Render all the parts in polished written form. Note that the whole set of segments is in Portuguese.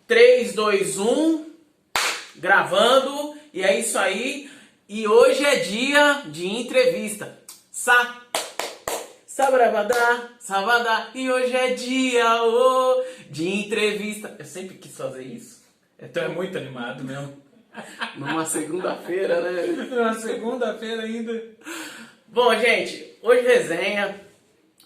3, 2, 1, gravando, e é isso aí. E hoje é dia de entrevista. Sabadá, e hoje é dia de entrevista. Eu sempre quis fazer isso. Então é muito animado mesmo. Numa segunda-feira, né? Numa segunda-feira ainda. Bom, gente, hoje resenha.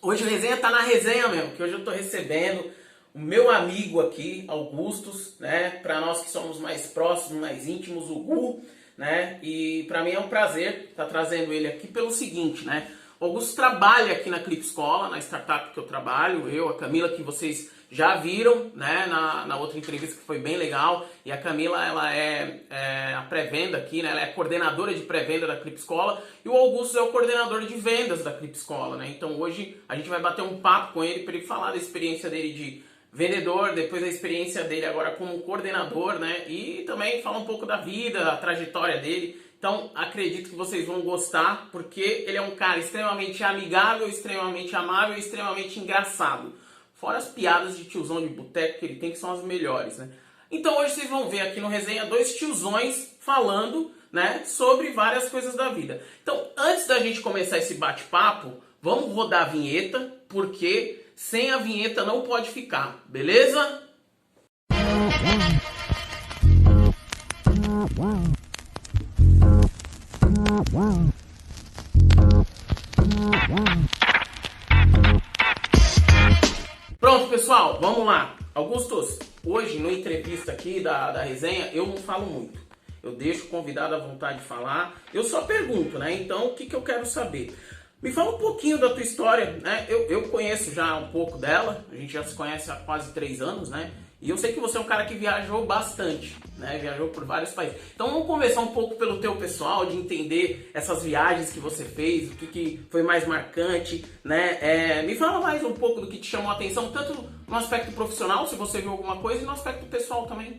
Hoje a resenha tá na resenha mesmo, que hoje eu tô recebendo o meu amigo aqui, Augustus, né? Para nós que somos mais próximos, mais íntimos, o Gu, né? E para mim é um prazer estar trazendo ele aqui pelo seguinte, né? O Augusto trabalha aqui na Clip Escola, na startup que eu trabalho, a Camila, que vocês já viram, né, na outra entrevista que foi bem legal. E a Camila, ela é a pré-venda aqui, né, ela é coordenadora de pré-venda da Clip Escola. E o Augusto é o coordenador de vendas da Clip Escola, né. Então hoje a gente vai bater um papo com ele para ele falar da experiência dele de vendedor, depois da experiência dele agora como coordenador, né, e também falar um pouco da vida, da trajetória dele. Então, acredito que vocês vão gostar, porque ele é um cara extremamente amigável, extremamente amável e extremamente engraçado. Fora as piadas de tiozão de boteco que ele tem, que são as melhores, né? Então, hoje vocês vão ver aqui no Resenha dois tiozões falando, né, sobre várias coisas da vida. Então, antes da gente começar esse bate-papo, vamos rodar a vinheta, porque sem a vinheta não pode ficar, beleza? Pronto, pessoal, vamos lá. Augustus, hoje na entrevista aqui da resenha, eu não falo muito. Eu deixo o convidado à vontade de falar. Eu só pergunto, né? Então, o que eu quero saber? Me fala um pouquinho da tua história, né? Eu conheço já um pouco dela. A gente já se conhece há quase 3 anos, né? E eu sei que você é um cara que viajou bastante, né? Viajou por vários países. Então vamos conversar um pouco pelo teu pessoal, de entender essas viagens que você fez, o que foi mais marcante, né? Me fala mais um pouco do que te chamou a atenção, tanto no aspecto profissional, se você viu alguma coisa, e no aspecto pessoal também.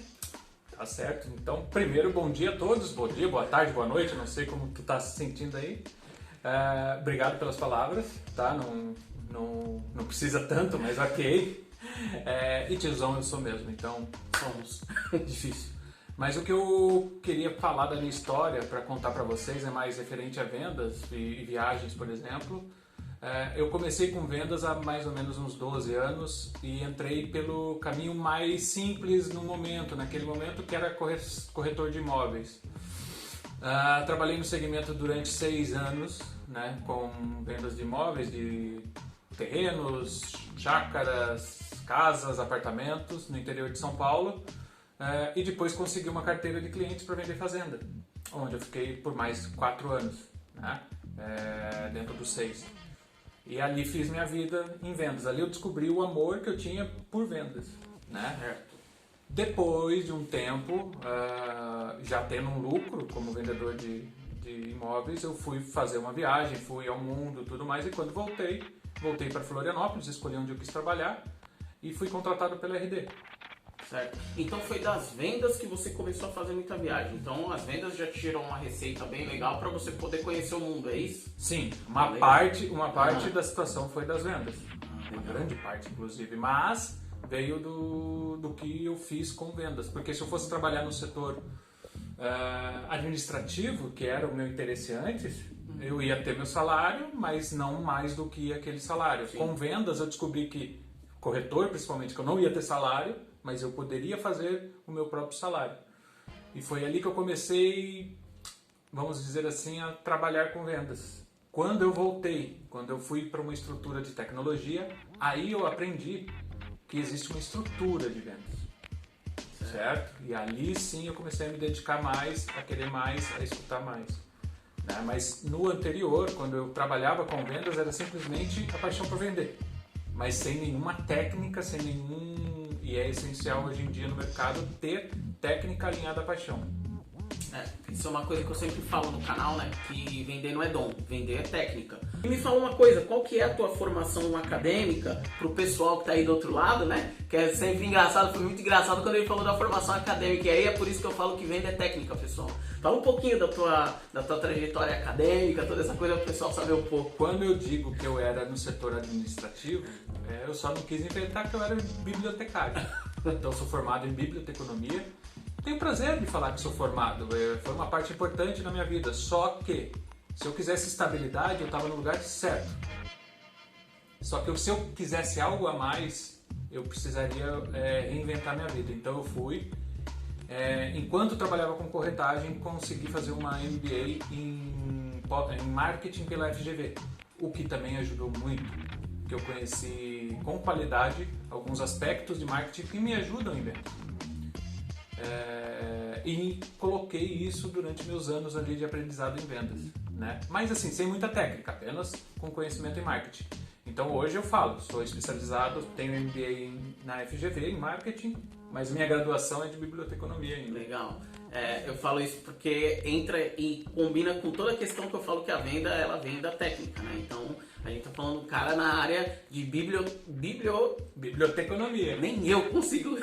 Tá certo. Então, primeiro, bom dia a todos. Bom dia, boa tarde, boa noite. Não sei como tu tá se sentindo aí. Obrigado pelas palavras, tá? Não precisa tanto, mas ok. E tiozão eu sou mesmo, então somos difícil. Mas o que eu queria falar da minha história para contar para vocês é mais referente a vendas e viagens, por exemplo. Eu comecei com vendas há mais ou menos uns 12 anos e entrei pelo caminho mais simples naquele momento, que era corretor de imóveis. Trabalhei no segmento durante 6 anos, né, com vendas de imóveis, de terrenos, chácaras, casas, apartamentos no interior de São Paulo, e depois consegui uma carteira de clientes para vender fazenda, onde eu fiquei por mais 4 anos, né, dentro dos 6. E ali fiz minha vida em vendas. Ali eu descobri o amor que eu tinha por vendas, né? Depois de um tempo, já tendo um lucro como vendedor de imóveis, eu fui fazer uma viagem, fui ao mundo e tudo mais, e quando voltei para Florianópolis, escolhi onde eu quis trabalhar e fui contratado pela RD. Certo. Então foi das vendas que você começou a fazer muita viagem. Então as vendas já te gerou uma receita bem legal para você poder conhecer o mundo, é isso? Sim, uma parte da situação foi das vendas. Uma grande parte, inclusive, mas veio do que eu fiz com vendas. Porque se eu fosse trabalhar no setor administrativo, que era o meu interesse antes, eu ia ter meu salário, mas não mais do que aquele salário. Sim. Com vendas eu descobri que, corretor principalmente, que eu não ia ter salário, mas eu poderia fazer o meu próprio salário. E foi ali que eu comecei, vamos dizer assim, a trabalhar com vendas. Quando eu fui para uma estrutura de tecnologia, aí eu aprendi que existe uma estrutura de vendas. Certo? E ali sim eu comecei a me dedicar mais, a querer mais, a escutar mais. Né? Mas no anterior, quando eu trabalhava com vendas, era simplesmente a paixão por vender. Mas sem nenhuma técnica, e é essencial hoje em dia no mercado ter técnica alinhada à paixão. Isso é uma coisa que eu sempre falo no canal, né? Que vender não é dom, vender é técnica. E me fala uma coisa, qual que é a tua formação acadêmica pro pessoal que tá aí do outro lado, né? Que é sempre engraçado, foi muito engraçado quando ele falou da formação acadêmica. E aí é por isso que eu falo que vender é técnica, pessoal. Fala um pouquinho da tua trajetória acadêmica, toda essa coisa para o pessoal saber um pouco. Quando eu digo que eu era no setor administrativo, eu só não quis inventar que eu era bibliotecário. Então, sou formado em biblioteconomia. Tenho prazer de falar que sou formado. Foi uma parte importante na minha vida. Só que, se eu quisesse estabilidade, eu estava no lugar certo. Só que se eu quisesse algo a mais, eu precisaria reinventar minha vida. Então, eu fui. Enquanto trabalhava com corretagem, consegui fazer uma MBA em marketing pela FGV. O que também ajudou muito. Que eu conheci com qualidade alguns aspectos de marketing que me ajudam em vendas. E coloquei isso durante meus anos ali de aprendizado em vendas, né? Mas assim, sem muita técnica, apenas com conhecimento em marketing. Então hoje eu falo, sou especializado, tenho MBA na FGV em marketing, mas minha graduação é de biblioteconomia ainda. Legal. Eu falo isso porque entra e combina com toda a questão que eu falo que a venda, ela vem da técnica, né? Então, a gente tá falando do cara na área de biblioteconomia. Nem eu consigo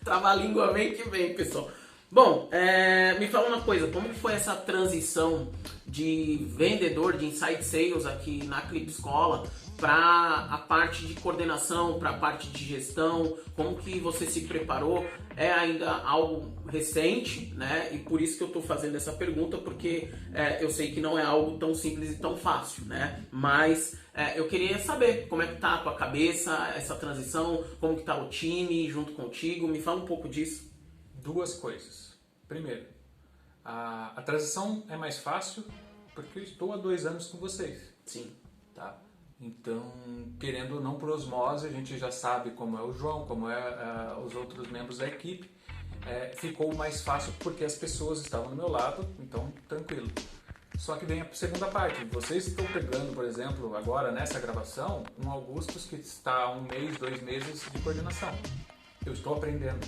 travar a língua, vem que vem, pessoal. Bom, me fala uma coisa, como que foi essa transição de vendedor, de inside sales aqui na Clip Escola para a parte de coordenação, para a parte de gestão? Como que você se preparou? É ainda algo recente, né? E por isso que eu estou fazendo essa pergunta, porque eu sei que não é algo tão simples e tão fácil, né? Mas eu queria saber como é que tá a tua cabeça, essa transição, como que tá o time junto contigo, me fala um pouco disso. Duas coisas. Primeiro, a transição é mais fácil porque eu estou há 2 anos com vocês. Sim. Tá? Então, querendo ou não, por osmose, a gente já sabe como é o João, como é os outros membros da equipe. Ficou mais fácil porque as pessoas estavam do meu lado, então tranquilo. Só que vem a segunda parte. Vocês estão pegando, por exemplo, agora nessa gravação, um Augustus que está há 1 mês, 2 meses de coordenação. Eu estou aprendendo.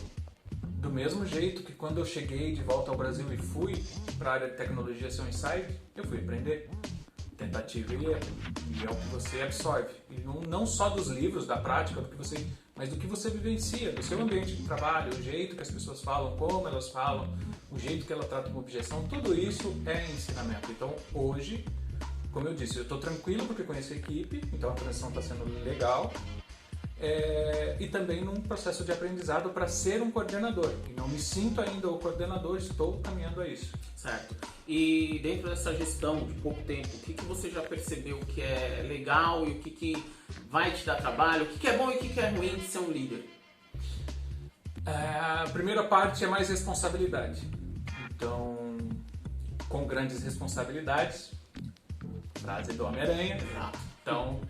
Do mesmo jeito que quando eu cheguei de volta ao Brasil e fui para a área de tecnologia ser um inside, eu fui aprender. Tentativa e erro. E é o que você absorve. E não só dos livros, da prática, mas do que você vivencia, do seu ambiente de trabalho, o jeito que as pessoas falam, como elas falam, o jeito que ela trata uma objeção, tudo isso é ensinamento. Então hoje, como eu disse, eu estou tranquilo porque conheço a equipe, então a transição está sendo legal. E também num processo de aprendizado para ser um coordenador. E não me sinto ainda o coordenador, estou caminhando a isso. Certo. E dentro dessa gestão de pouco tempo, o que você já percebeu que é legal e o que vai te dar trabalho, o que é bom e o que é ruim de ser um líder? A primeira parte é mais responsabilidade. Então, com grandes responsabilidades, frase do Homem-Aranha. Então,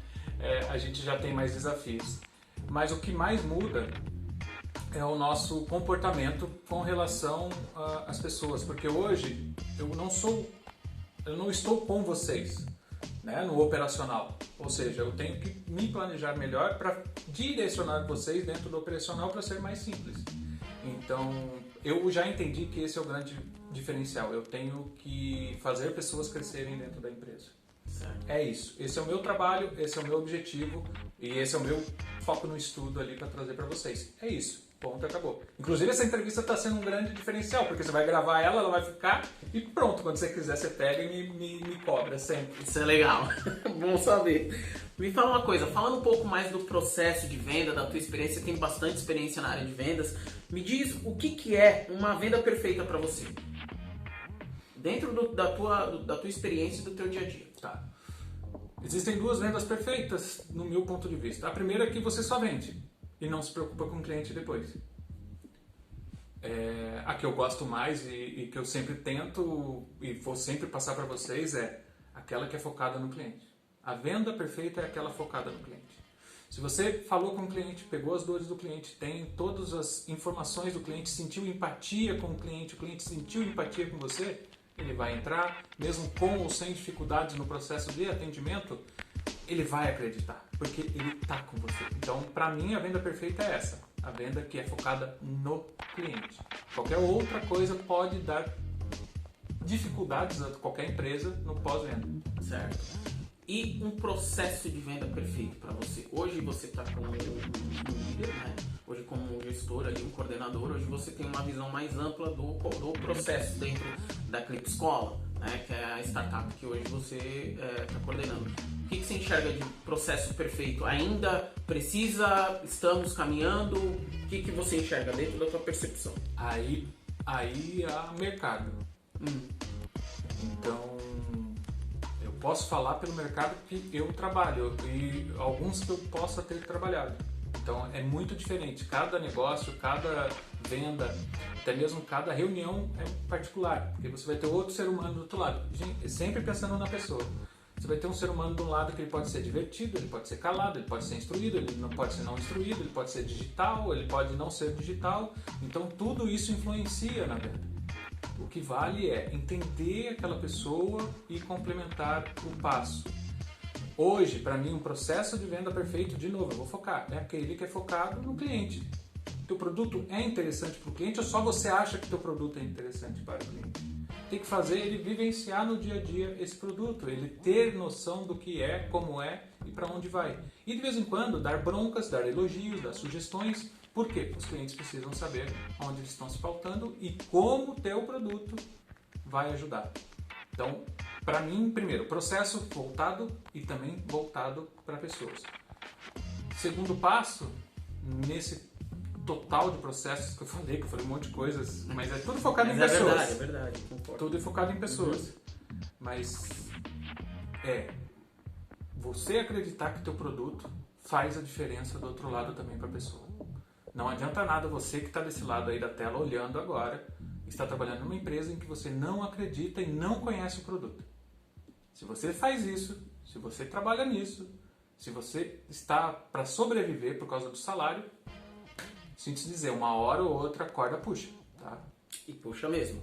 a gente já tem mais desafios. Mas o que mais muda é o nosso comportamento com relação às pessoas, porque hoje eu não estou com vocês, né, no operacional, ou seja, eu tenho que me planejar melhor para direcionar vocês dentro do operacional para ser mais simples. Então eu já entendi que esse é o grande diferencial, eu tenho que fazer pessoas crescerem dentro da empresa. Certo. É isso, esse é o meu trabalho, esse é o meu objetivo e esse é o meu foco no estudo ali para trazer para vocês. É isso, ponto, acabou. Inclusive essa entrevista está sendo um grande diferencial, porque você vai gravar ela vai ficar e pronto, quando você quiser você pega e me cobra sempre. Isso é legal, bom saber. Me fala uma coisa, falando um pouco mais do processo de venda, da tua experiência, você tem bastante experiência na área de vendas, me diz o que é uma venda perfeita para você? Dentro da tua experiência e do teu dia a dia. Tá. Existem 2 vendas perfeitas no meu ponto de vista. A primeira é que você só vende e não se preocupa com o cliente depois. A que eu gosto mais e que eu sempre tento e vou sempre passar para vocês é aquela que é focada no cliente. A venda perfeita é aquela focada no cliente. Se você falou com o cliente, pegou as dores do cliente, tem todas as informações do cliente, sentiu empatia com o cliente sentiu empatia com você, ele vai entrar, mesmo com ou sem dificuldades no processo de atendimento, ele vai acreditar, porque ele está com você. Então, para mim, a venda perfeita é essa, a venda que é focada no cliente. Qualquer outra coisa pode dar dificuldades a qualquer empresa no pós-venda. Certo. E um processo de venda perfeito para você? Hoje você está como um líder, né? Hoje como um gestor, ali, um coordenador, hoje você tem uma visão mais ampla do processo dentro da Clip Escola, né? Que é a startup que hoje você está coordenando. O que você enxerga de processo perfeito? Ainda estamos caminhando? O que você enxerga dentro da tua percepção? Aí há mercado. Então, eu posso falar pelo mercado que eu trabalho e alguns que eu possa ter trabalhado. Então, é muito diferente. Cada negócio, cada venda, até mesmo cada reunião é particular, porque você vai ter outro ser humano do outro lado. Sempre pensando na pessoa. Você vai ter um ser humano de um lado que ele pode ser divertido, ele pode ser calado, ele pode ser instruído, ele não pode ser não instruído, ele pode ser digital, ele pode não ser digital. Então tudo isso influencia na venda. O que vale é entender aquela pessoa e complementar o passo. Hoje, para mim, um processo de venda perfeito, de novo, eu vou focar, é aquele que é focado no cliente. Teu produto é interessante para o cliente ou só você acha que teu produto é interessante para o cliente? Tem que fazer ele vivenciar no dia a dia esse produto, ele ter noção do que é, como é e para onde vai. E de vez em quando dar broncas, dar elogios, dar sugestões. Por quê? Os clientes precisam saber onde eles estão se faltando e como o teu produto vai ajudar. Então, para mim, primeiro, processo voltado e também voltado para pessoas. Segundo passo, nesse total de processos que eu falei um monte de coisas, mas é tudo focado em pessoas. É verdade, concordo. Tudo é focado em pessoas. Mas você acreditar que teu produto faz a diferença do outro lado também para a pessoa. Não adianta nada você que está desse lado aí da tela olhando agora, está trabalhando numa empresa em que você não acredita e não conhece o produto. Se você faz isso, se você trabalha nisso, se você está para sobreviver por causa do salário, sinto te dizer, uma hora ou outra a corda puxa, tá? E puxa mesmo.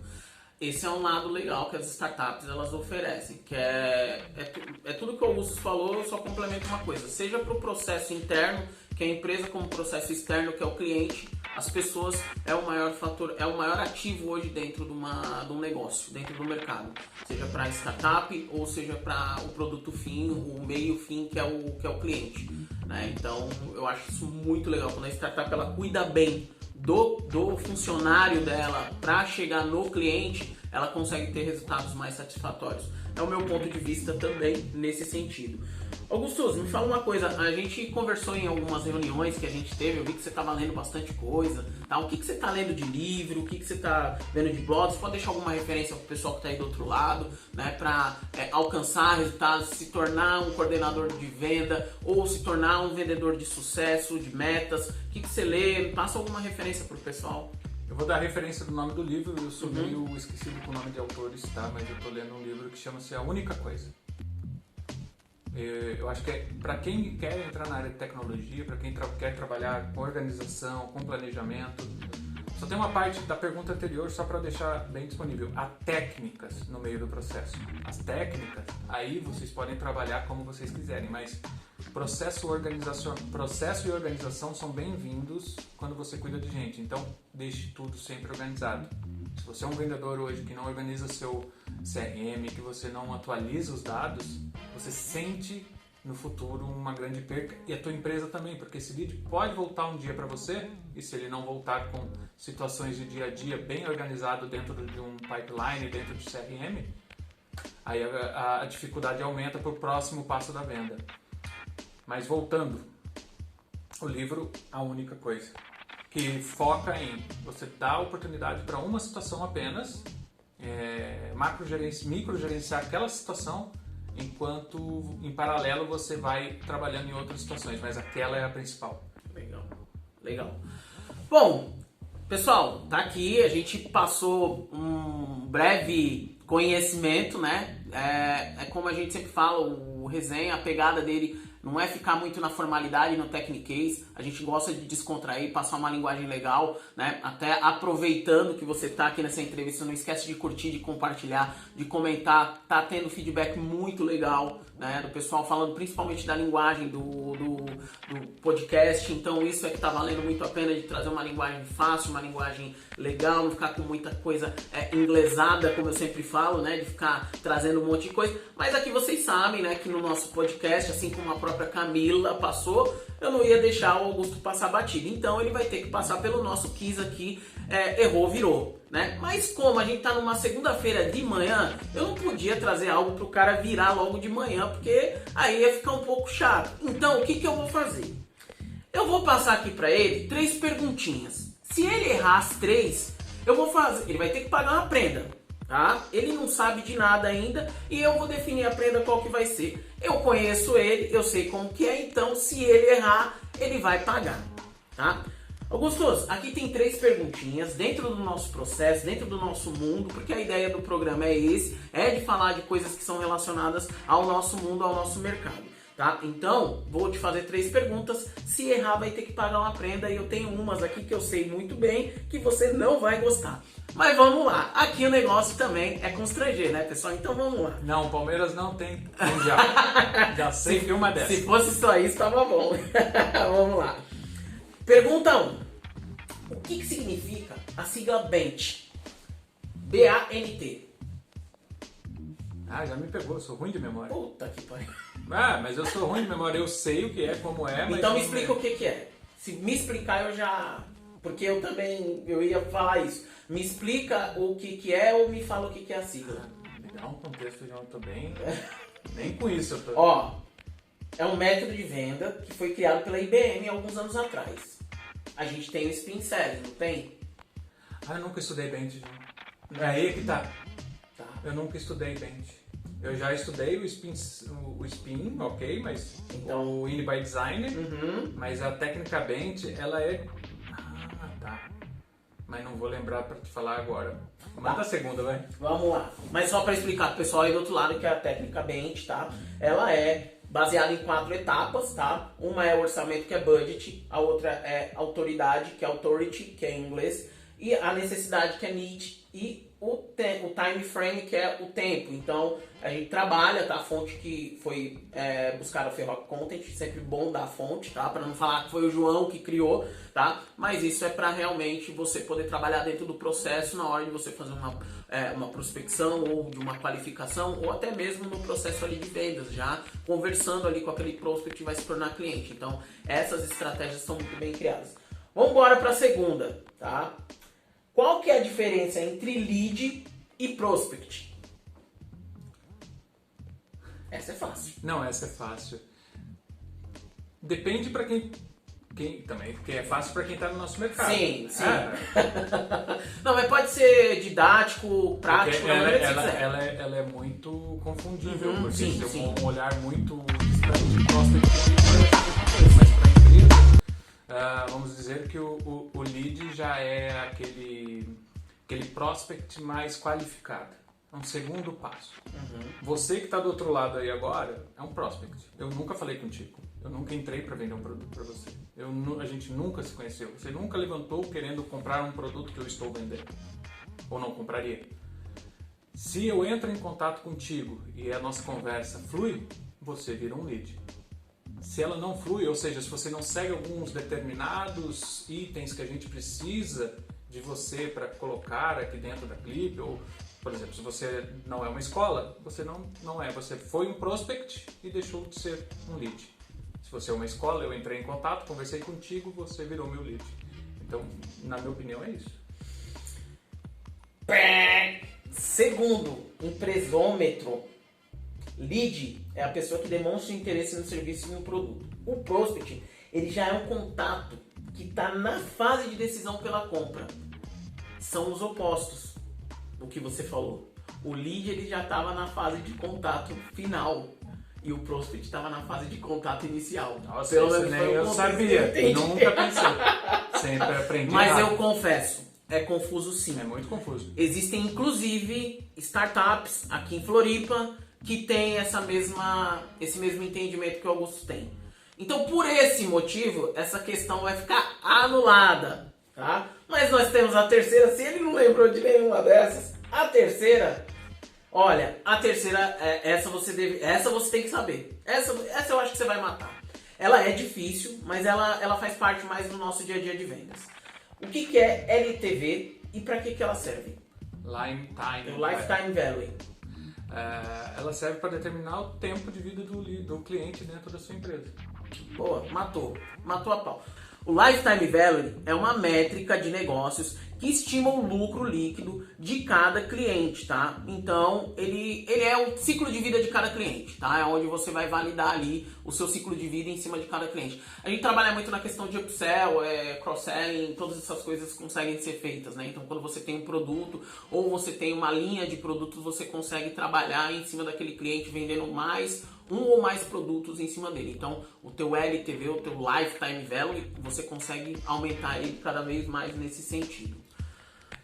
Esse é um lado legal que as startups elas oferecem, que é tudo que o Augusto falou, eu só complemento uma coisa. Seja para o processo interno, que é a empresa, como processo externo, que é o cliente, as pessoas é o maior fator, é o maior ativo hoje dentro de um negócio, dentro do mercado. Seja para a startup ou seja para o produto fim, o meio fim, que é o cliente. Né? Então eu acho isso muito legal, quando a startup ela cuida bem do funcionário dela para chegar no cliente, ela consegue ter resultados mais satisfatórios. É o meu ponto de vista também nesse sentido. Augusto, me fala uma coisa, a gente conversou em algumas reuniões que a gente teve, eu vi que você estava lendo bastante coisa, tá? O que você está lendo de livro, o que você está vendo de blogs, pode deixar alguma referência para o pessoal que está aí do outro lado, né? Para alcançar resultados, se tornar um coordenador de venda ou se tornar um vendedor de sucesso, de metas, o que você lê, passa alguma referência para o pessoal. Eu vou dar a referência do nome do livro, eu sou meio esquecido com o nome de autores, tá? Mas eu estou lendo um livro que chama-se A Única Coisa. Eu acho que é para quem quer entrar na área de tecnologia, para quem quer trabalhar com organização, com planejamento. Só tem uma parte da pergunta anterior, só para deixar bem disponível. Há técnicas no meio do processo. As técnicas, aí vocês podem trabalhar como vocês quiserem, mas processo e organização são bem-vindos quando você cuida de gente. Então, deixe tudo sempre organizado. Se você é um vendedor hoje que não organiza seu CRM, que você não atualiza os dados, você sente no futuro uma grande perca, e a tua empresa também, porque esse lead pode voltar um dia para você, e se ele não voltar com situações de dia a dia bem organizado dentro de um pipeline, dentro de CRM, aí a dificuldade aumenta para o próximo passo da venda. Mas voltando, o livro A Única Coisa, que foca em você dar oportunidade para uma situação apenas, microgerenciar aquela situação, enquanto em paralelo você vai trabalhando em outras situações, mas aquela é a principal. Legal. Bom, pessoal, tá aqui, a gente passou um breve conhecimento, né? É como a gente sempre fala, o Resenha, a pegada dele não é ficar muito na formalidade, no techniquez. A gente gosta de descontrair, passar uma linguagem legal, né? Até aproveitando que você está aqui nessa entrevista, não esquece de curtir, de compartilhar, de comentar. Tá tendo feedback muito legal, né? Do pessoal falando principalmente da linguagem do podcast. Então isso é que tá valendo muito a pena, de trazer uma linguagem fácil, uma linguagem legal, não ficar com muita coisa inglesada, como eu sempre falo, né? De ficar trazendo um monte de coisa. Mas aqui vocês sabem, né? Que no nosso podcast, assim como a própria Camila passou, eu não ia deixar o Augusto passar batido. Então ele vai ter que passar pelo nosso quiz aqui, errou, virou, né? Mas como a gente tá numa segunda-feira de manhã, eu não podia trazer algo pro cara virar logo de manhã, porque aí ia ficar um pouco chato. Então o que eu vou fazer? Eu vou passar aqui para ele 3 perguntinhas. Se ele errar as 3, eu vou fazer, ele vai ter que pagar uma prenda, tá? Ele não sabe de nada ainda e eu vou definir a prenda qual que vai ser. Eu conheço ele, eu sei como que é, então se ele errar, ele vai pagar, tá? Augustus, aqui tem 3 perguntinhas dentro do nosso processo, dentro do nosso mundo, porque a ideia do programa é esse, é de falar de coisas que são relacionadas ao nosso mundo, ao nosso mercado. Tá? Então, vou te fazer 3 perguntas. Se errar, vai ter que pagar uma prenda. E eu tenho umas aqui que eu sei muito bem que você não vai gostar. Mas vamos lá. Aqui o negócio também é constranger, né, pessoal? Então vamos lá. Não, o Palmeiras não tem mundial. Já sei que uma dessas. Se fosse só isso, tava bom. Vamos lá. Pergunta 1. O que significa a sigla BANT? B-A-N-T. Ah, já me pegou. Eu sou ruim de memória. Puta que pariu. Ah, mas eu sou ruim de memória, eu sei o que é, como é, mas... Então me explica o que é. Se me explicar eu já... Porque eu também, eu ia falar isso. Me explica o que é ou me fala o que é a sigla. Me dá um contexto, já não tô bem... Nem com isso eu tô... Ó, é um método de venda que foi criado pela IBM alguns anos atrás. A gente tem o Spin Selling, não tem? Ah, eu nunca estudei Band. É aí que tá. Tá. Eu nunca estudei Band. Eu já estudei o Spin, ok, mas Então, o In by Design, mas mas a técnica Band, ela é... Ah, tá. Mas não vou lembrar pra te falar agora. Manda a segunda, vai. Vamos lá. Mas só para explicar pro pessoal aí do outro lado que é a técnica BANT, tá? Ela é baseada em 4 etapas, tá? Uma é o orçamento, que é budget, a outra é autoridade, que é authority, que é em inglês, e a necessidade, que é need, e o time frame, que é o tempo. Então, a gente trabalha, tá? A fonte que foi buscar a Ferroc Content, sempre bom dar a fonte, tá? Para não falar que foi o João que criou, tá? Mas isso é para realmente você poder trabalhar dentro do processo na hora de você fazer uma prospecção ou de uma qualificação, ou até mesmo no processo ali de vendas, já conversando ali com aquele prospect que vai se tornar cliente. Então, essas estratégias são muito bem criadas. Vamos embora para a segunda, tá? Qual que é a diferença entre lead e prospect? Essa é fácil. Não, essa é fácil. Depende pra quem também, porque é fácil pra quem tá no nosso mercado. Sim, sim. Não, mas pode ser didático, prático, ela é muito confundível, porque sim, tem sim. um olhar muito distante de prospect, mas pra empresa, vamos dizer que o lead já é aquele prospect mais qualificado. É um segundo passo. Você que está do outro lado aí agora é um prospect. Eu nunca falei contigo. Eu nunca entrei para vender um produto para você. A gente nunca se conheceu. Você nunca levantou querendo comprar um produto que eu estou vendendo. Ou não compraria. Se eu entro em contato contigo e a nossa conversa flui, você vira um lead. Se ela não flui, ou seja, se você não segue alguns determinados itens que a gente precisa de você para colocar aqui dentro da Clip, ou, por exemplo, se você não é uma escola, você não é. Você foi um prospect e deixou de ser um lead. Se você é uma escola, eu entrei em contato, conversei contigo, você virou meu lead. Então, na minha opinião, é isso. Segundo empresômetro, lead é a pessoa que demonstra interesse no serviço e no produto. O prospect, ele já é um contato que está na fase de decisão pela compra. São os opostos do que você falou. O lead, ele já estava na fase de contato final e o prospect estava na fase de contato inicial. Nossa, pelo menos nem eu sabia. Nunca pensei. Sempre aprendi. Mas eu confesso, é confuso sim. É muito confuso. Existem inclusive startups aqui em Floripa que tem esse mesmo entendimento que o Augusto tem. Então, por esse motivo, essa questão vai ficar anulada, tá? Mas nós temos a terceira, se ele não lembrou de nenhuma dessas, a terceira, olha, essa você tem que saber. Essa eu acho que você vai matar. Ela é difícil, mas ela faz parte mais do nosso dia a dia de vendas. O que é LTV e para que ela serve? Lifetime Value. Ela serve para determinar o tempo de vida do cliente dentro da sua empresa. Boa, matou a pau. O Lifetime Value é uma métrica de negócios que estima o lucro líquido de cada cliente, tá? Então, ele é o ciclo de vida de cada cliente, tá? É onde você vai validar ali o seu ciclo de vida em cima de cada cliente. A gente trabalha muito na questão de upsell, cross-selling, todas essas coisas conseguem ser feitas, né? Então, quando você tem um produto ou você tem uma linha de produtos, você consegue trabalhar em cima daquele cliente vendendo mais um ou mais produtos em cima dele. Então, o teu LTV, o teu Lifetime Value, você consegue aumentar ele cada vez mais nesse sentido.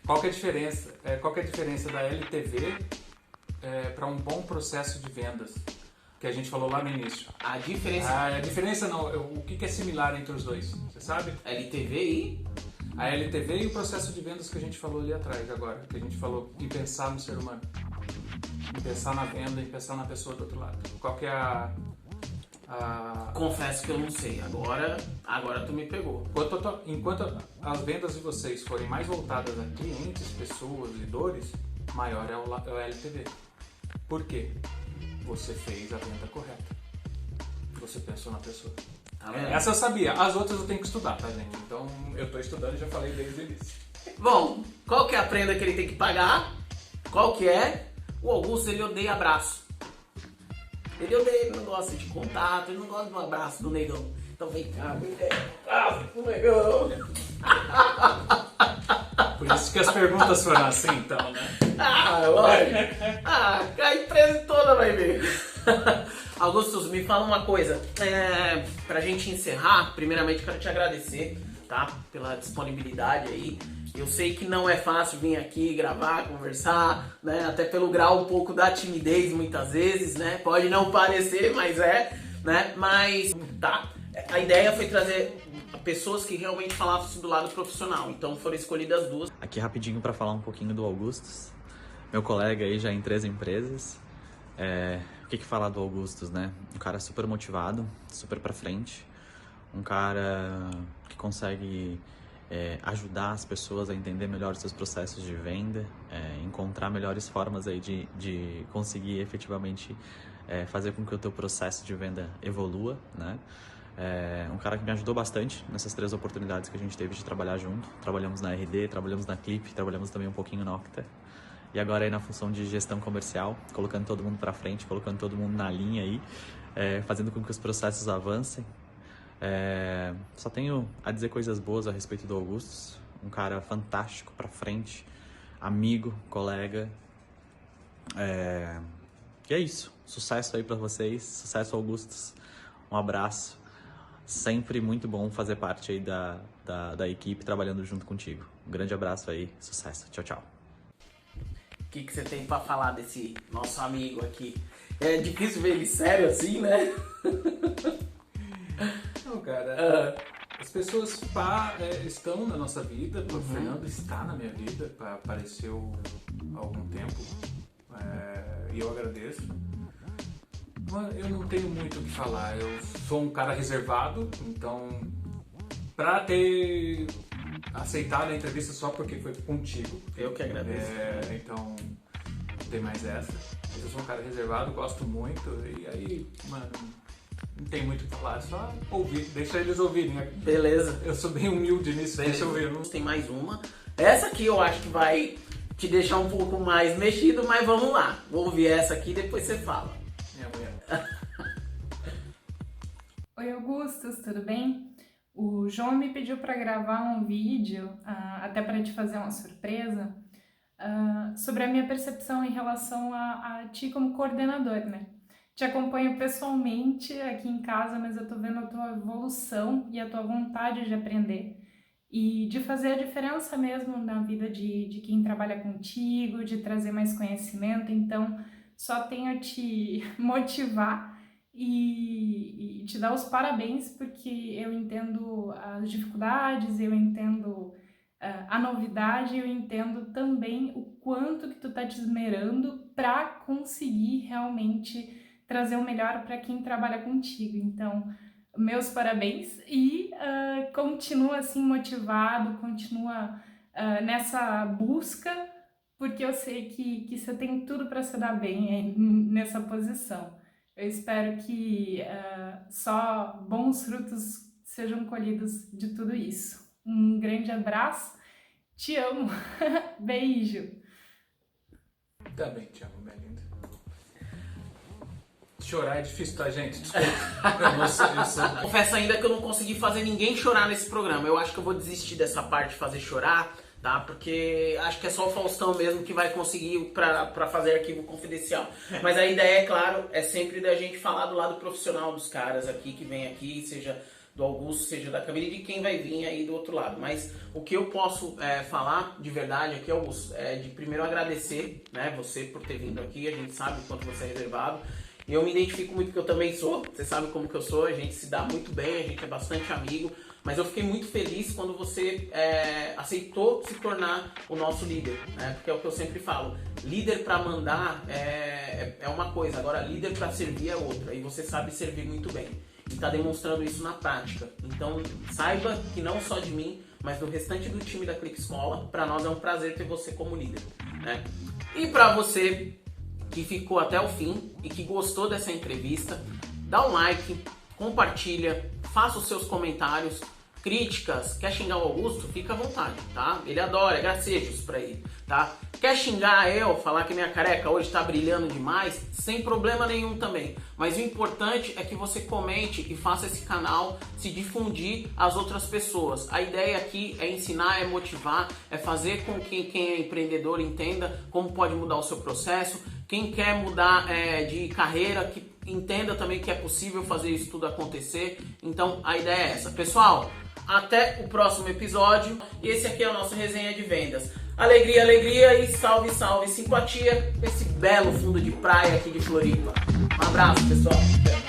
Qual que é a diferença? Qual que é a diferença da LTV para um bom processo de vendas? Que a gente falou lá no início. A diferença... A diferença não, o que é similar entre os dois? Você sabe? LTV e... A LTV e o processo de vendas que a gente falou ali atrás agora. Que a gente falou de pensar no ser humano. Em pensar na venda e pensar na pessoa do outro lado. Qual que é a... Confesso que eu não sei. Agora tu me pegou. Enquanto as vendas de vocês forem mais voltadas a clientes, pessoas e dores, maior é o LTV. Por quê? Você fez a venda correta. Você pensou na pessoa. Tá vendo? Essa eu sabia. As outras eu tenho que estudar, tá, gente? Então eu estou estudando e já falei desde o início. Bom, qual que é a prenda que ele tem que pagar? Qual que é? O Augusto, ele odeia abraço. Ele não gosta de contato, ele não gosta do abraço do negão. Então vem cá, abraço do negão. Por isso que as perguntas foram assim, então, né? Lógico. A empresa toda vai ver. Augusto, me fala uma coisa. Pra gente encerrar, primeiramente quero te agradecer, tá? Pela disponibilidade aí. Eu sei que não é fácil vir aqui gravar, conversar, né? Até pelo grau um pouco da timidez muitas vezes, né? Pode não parecer, mas né? Mas tá. A ideia foi trazer pessoas que realmente falassem do lado profissional. Então foram escolhidas duas. Aqui rapidinho para falar um pouquinho do Augustus, meu colega aí já em 3 empresas. O que falar do Augustus, né? Um cara super motivado, super pra frente, um cara que consegue ajudar as pessoas a entender melhor os seus processos de venda, encontrar melhores formas aí de conseguir efetivamente fazer com que o teu processo de venda evolua, né? Um cara que me ajudou bastante nessas 3 oportunidades que a gente teve de trabalhar junto. Trabalhamos na RD, trabalhamos na Clip, trabalhamos também um pouquinho na Octa. E agora aí na função de gestão comercial, colocando todo mundo para frente, colocando todo mundo na linha aí, fazendo com que os processos avancem. Só tenho a dizer coisas boas a respeito do Augustus, um cara fantástico para frente, amigo, colega. E é isso, sucesso aí para vocês, sucesso Augustus, um abraço, sempre muito bom fazer parte aí da equipe trabalhando junto contigo. Um grande abraço aí, sucesso, tchau, tchau. O que você tem pra falar desse nosso amigo aqui? É difícil ver ele sério assim, né? Não, cara, as pessoas estão na nossa vida, o Fernando está na minha vida, apareceu há algum tempo, e eu agradeço. Mas eu não tenho muito o que falar, eu sou um cara reservado, então pra ter aceitado a entrevista só porque foi contigo. Eu que agradeço. Então, não tem mais essa. Mas eu sou um cara reservado, gosto muito, e aí, mano, não tem muito o que falar, é só ouvir, deixa eles ouvirem. Beleza. Eu sou bem humilde nisso, deixa eu ouvir. Tem mais uma. Essa aqui eu acho que vai te deixar um pouco mais mexido, mas vamos lá. Vou ouvir essa aqui e depois você fala. Minha mulher. Oi, Augustus, tudo bem? O João me pediu para gravar um vídeo, até para te fazer uma surpresa, sobre a minha percepção em relação a ti como coordenador, né? Te acompanho pessoalmente aqui em casa, mas eu tô vendo a tua evolução e a tua vontade de aprender e de fazer a diferença mesmo na vida de quem trabalha contigo, de trazer mais conhecimento. Então, só tenho a te motivar e te dar os parabéns, porque eu entendo as dificuldades, eu entendo a novidade, eu entendo também o quanto que tu tá te esmerando para conseguir realmente trazer o melhor para quem trabalha contigo. Então, meus parabéns e continua assim motivado, continua nessa busca, porque eu sei que você tem tudo para se dar bem nessa posição. Eu espero que só bons frutos sejam colhidos de tudo isso. Um grande abraço, Te amo. Beijo. Também te amo, minha linda. Chorar é difícil, tá, gente? Desculpa. Eu Confesso ainda que eu não consegui fazer ninguém chorar nesse programa. Eu acho que eu vou desistir dessa parte de fazer chorar, tá? Porque acho que é só o Faustão mesmo que vai conseguir pra fazer arquivo confidencial. Mas a ideia, é claro, é sempre da gente falar do lado profissional dos caras aqui, que vem aqui, seja do Augusto, seja da Camila, e de quem vai vir aí do outro lado. Mas o que eu posso falar de verdade aqui, Augusto, é de primeiro agradecer, né, você por ter vindo aqui. A gente sabe o quanto você é reservado. E eu me identifico muito, porque eu também sou. Você sabe como que eu sou, a gente se dá muito bem, a gente é bastante amigo. Mas eu fiquei muito feliz quando você aceitou se tornar o nosso líder, né? Porque é o que eu sempre falo, líder para mandar é uma coisa, agora líder para servir é outra, e você sabe servir muito bem, e está demonstrando isso na prática. Então saiba que não só de mim, mas do restante do time da Clique Escola, para nós é um prazer ter você como líder, né? E para você que ficou até o fim e que gostou dessa entrevista, dá um like, compartilha, faça os seus comentários, críticas. Quer xingar o Augusto? Fica à vontade, tá? Ele adora, é gracejos pra ele, tá? Quer xingar eu, falar que minha careca hoje tá brilhando demais? Sem problema nenhum também. Mas o importante é que você comente e faça esse canal se difundir às outras pessoas. A ideia aqui é ensinar, é motivar, é fazer com que quem é empreendedor entenda como pode mudar o seu processo. Quem quer mudar de carreira, que entenda também que é possível fazer isso tudo acontecer. Então a ideia é essa. Pessoal, até o próximo episódio. E esse aqui é o nosso Resenha de Vendas. Alegria, alegria e salve, salve, simpatia. Esse belo fundo de praia aqui de Floripa. Um abraço, pessoal.